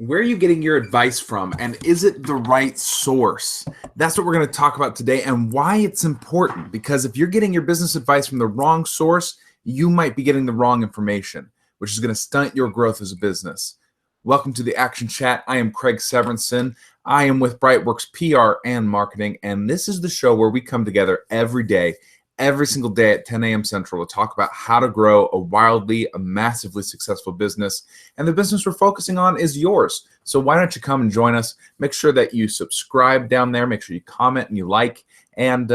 Where are you getting your advice from, and is it the right source? That's what we're going to talk about today, and why it's important. Because if you're getting your business advice from the wrong source, you might be getting the wrong information, which is going to stunt your growth as a business. Welcome to the Action Chat. I am Craig Severinsen. I am with Brightworks PR and Marketing, and this is the show where we come together every day, every single day at 10 a.m. Central to talk about how to grow a massively successful business. And the business we're focusing on is yours. So why don't you come and join us? Make sure that you subscribe down there. Make sure you comment and you like, and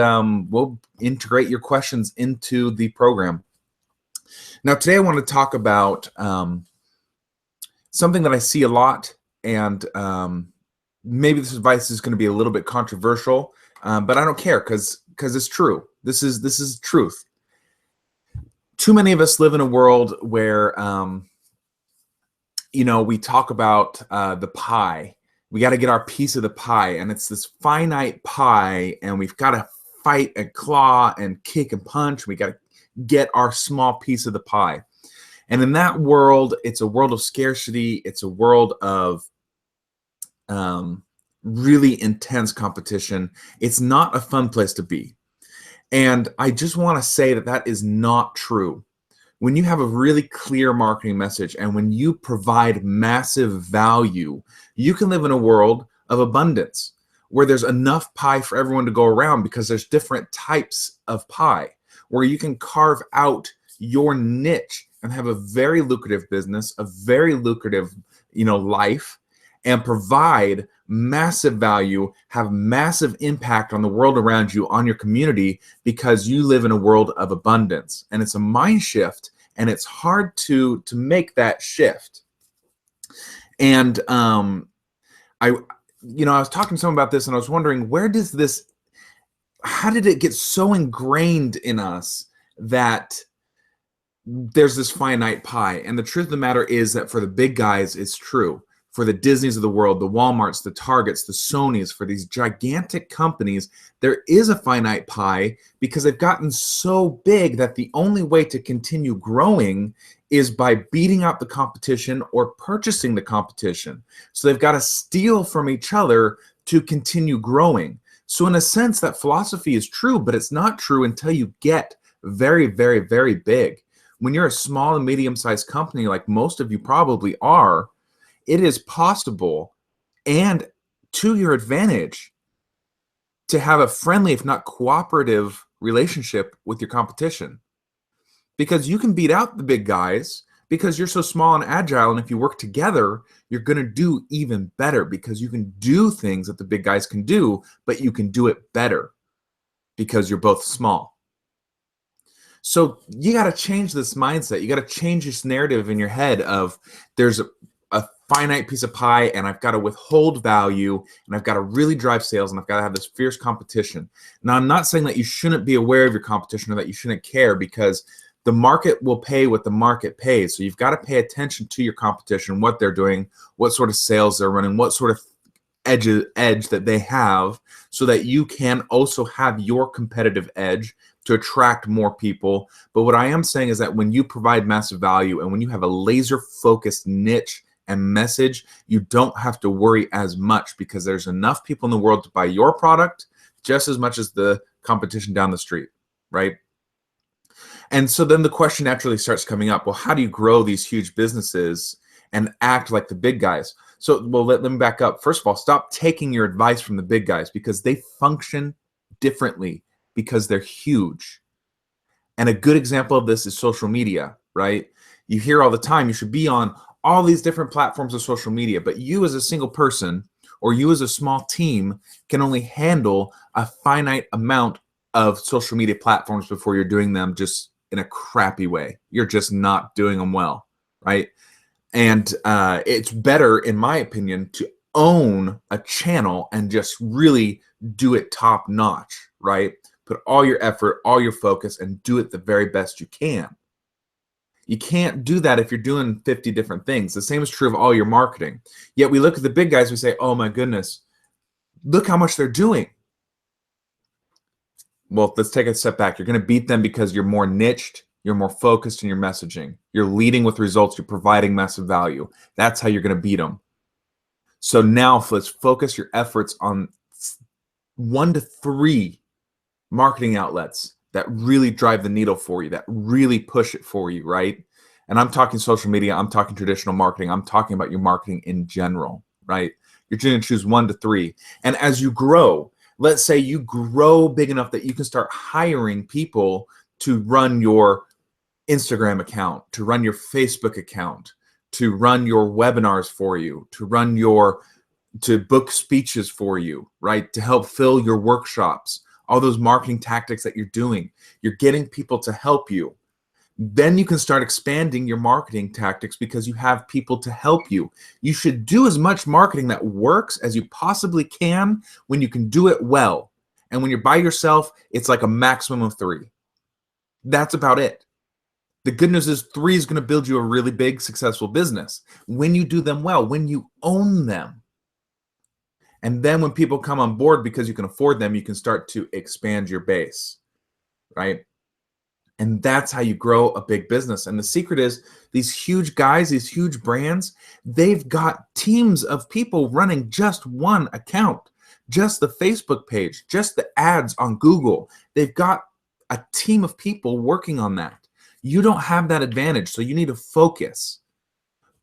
we'll integrate your questions into the program. Now, today I want to talk about something that I see a lot, and maybe this advice is going to be a little bit controversial, but I don't care because it's true. This is truth. Too many of us live in a world where we talk about the pie. We got to get our piece of the pie, and it's this finite pie, and we've got to fight and claw and kick and punch. We got to get our small piece of the pie. And in that world, it's a world of scarcity. It's a world of really intense competition. It's not a fun place to be. And I just want to say that is not true. When you have a really clear marketing message and when you provide massive value, you can live in a world of abundance where there's enough pie for everyone to go around, because there's different types of pie, where you can carve out your niche and have a very lucrative business, a very lucrative, life, and provide massive value, have massive impact on the world around you, on your community, because you live in a world of abundance. And it's a mind shift, and it's hard to make that shift. And I was talking to someone about this, and I was wondering, how did it get so ingrained in us that there's this finite pie? And the truth of the matter is that for the big guys, it's true. For the Disneys of the world, the Walmarts, the Targets, the Sonys, for these gigantic companies, there is a finite pie because they've gotten so big that the only way to continue growing is by beating out the competition or purchasing the competition. So they've got to steal from each other to continue growing. So in a sense, that philosophy is true, but it's not true until you get very, very, very big. When you're a small and medium-sized company, like most of you probably are, it is possible and to your advantage to have a friendly, if not cooperative, relationship with your competition, because you can beat out the big guys because you're so small and agile. And if you work together, you're going to do even better, because you can do things that the big guys can do, but you can do it better because you're both small. So you got to change this mindset. You got to change this narrative in your head of there's a finite piece of pie, and I've got to withhold value, and I've got to really drive sales, and I've got to have this fierce competition. Now, I'm not saying that you shouldn't be aware of your competition or that you shouldn't care, because the market will pay what the market pays. So you've got to pay attention to your competition, what they're doing, what sort of sales they're running, what sort of edge that they have, so that you can also have your competitive edge to attract more people. But what I am saying is that when you provide massive value and when you have a laser-focused niche and message, you don't have to worry as much, because there's enough people in the world to buy your product just as much as the competition down the street, right? And so then the question naturally starts coming up, well, how do you grow these huge businesses and act like the big guys? So, let me back up. First of all, stop taking your advice from the big guys, because they function differently because they're huge. And a good example of this is social media, right? You hear all the time, you should be on all these different platforms of social media, but you as a single person or you as a small team can only handle a finite amount of social media platforms before you're doing them just in a crappy way. You're just not doing them well, right? And it's better, in my opinion, to own a channel and just really do it top notch, right? Put all your effort, all your focus, and do it the very best you can. You can't do that if you're doing 50 different things. The same is true of all your marketing. Yet we look at the big guys, we say, oh my goodness, look how much they're doing. Well, let's take a step back. You're going to beat them because you're more niched, you're more focused in your messaging. You're leading with results, you're providing massive value. That's how you're going to beat them. So now let's focus your efforts on 1 to 3 marketing outlets that really drive the needle for you, that really push it for you, right? And I'm talking social media, I'm talking traditional marketing, I'm talking about your marketing in general, right? You're going to choose 1 to 3. And as you grow, let's say you grow big enough that you can start hiring people to run your Instagram account, to run your Facebook account, to run your webinars for you, to book speeches for you, right? To help fill your workshops, all those marketing tactics that you're doing. You're getting people to help you. Then you can start expanding your marketing tactics because you have people to help you. You should do as much marketing that works as you possibly can when you can do it well. And when you're by yourself, it's like a maximum of 3. That's about it. The good news is 3 is going to build you a really big, successful business when you do them well, when you own them. And then when people come on board because you can afford them, you can start to expand your base, right? And that's how you grow a big business. And the secret is these huge guys, these huge brands, they've got teams of people running just one account, just the Facebook page, just the ads on Google. They've got a team of people working on that. You don't have that advantage, so you need to focus.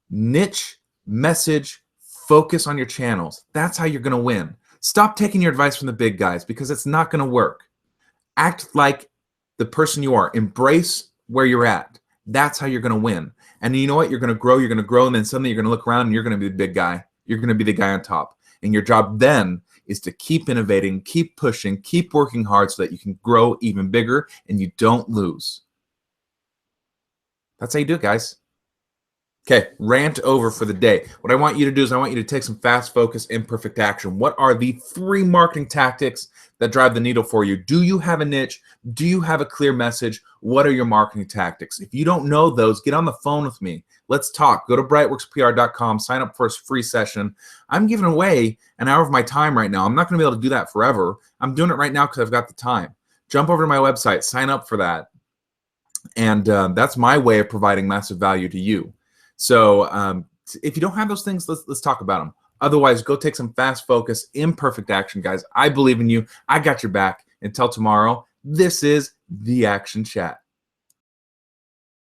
Niche, message, focus on your channels. That's how you're going to win. Stop taking your advice from the big guys because it's not going to work. Act like the person you are. Embrace where you're at. That's how you're going to win. And you know what? You're going to grow, and then suddenly you're going to look around and you're going to be the big guy. You're going to be the guy on top. And your job then is to keep innovating, keep pushing, keep working hard so that you can grow even bigger and you don't lose. That's how you do it, guys. Okay, rant over for the day. What I want you to do is I want you to take some fast focus, imperfect action. What are the 3 marketing tactics that drive the needle for you? Do you have a niche? Do you have a clear message? What are your marketing tactics? If you don't know those, get on the phone with me. Let's talk. Go to brightworkspr.com, sign up for a free session. I'm giving away an hour of my time right now. I'm not going to be able to do that forever. I'm doing it right now because I've got the time. Jump over to my website, sign up for that. And that's my way of providing massive value to you. So if you don't have those things, let's talk about them. Otherwise, go take some fast focus, imperfect action, guys. I believe in you. I got your back. Until tomorrow, this is The Action Chat.